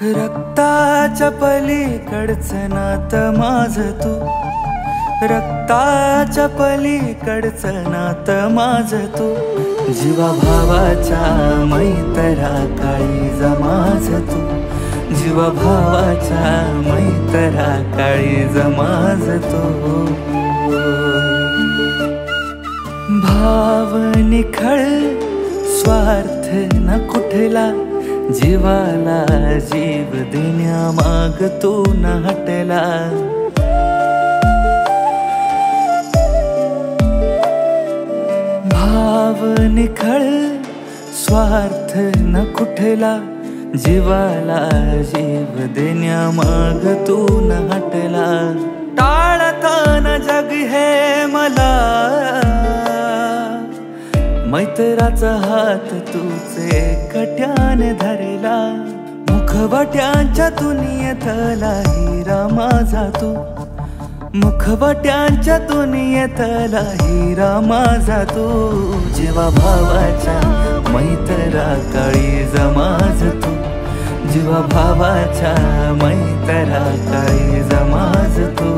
रक्ताच्या पलीकडचं नातं माझं तू, रक्ताच्या पलीकडचं नातं माझं तू, जीवा भावाच्या मैत्रा काळीजा माझं तू, जीवा भावाच्या मैत्रा काळीजा माझं तू. भाव निखळ स्वार्थ न कुठला, जीवाला जीव देण्या माग तू न हटला. भाव निखळ स्वार्थ न कुठला, जीवाला जीव देण्या माग तू न हटला. टाळताना जग हे मला, मैत्राचा हात तूच एकट्याने धरला. मुखवट्यांच्या दुनियेतला हिरा माझा तू, मुखवट्यांच्या दुनियेतला हिरा माझा तू, जीवा भावाच्या मैत्रा काळीजा माझं तू, जीवा भावाच्या मैत्रा काळीजा माझं तू.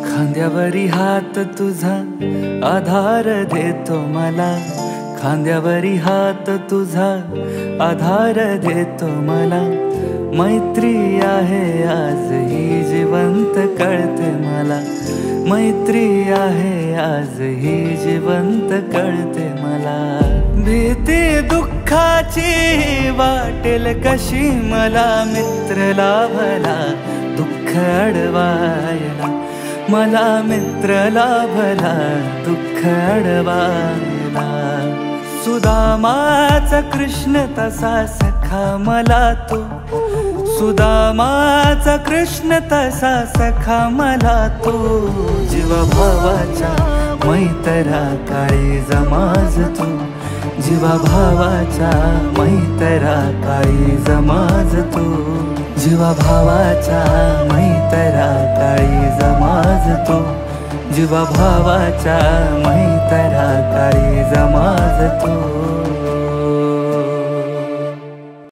खांद्यावरी हात तुझा आधार देतो मला, खांद्यावरी हात तुझा आधार देतो मला. मैत्री आहे आज ही जिवंत कळते मला, मैत्री आहे आज ही जिवंत कळते मला. भीती दुःखाची वाटेल कशी मला, मित्र लाभला दुःख अडवायला, मला मित्र लाभला दुःख अडवायला. सुदामाचा कृष्ण तसा सखा मला तो, सुदामाचा कृष्ण तसा सखा मला तो, जीवा भावाच्या मैत्रा काळीजा माझं तू, जीवा भावाच्या मैत्रा काळीजा माझं तू, जीवा भावाच्या मैत्रा काळीजा माझं तू, जीवा भावाच्या मैत्रा काळीजा माझं तू.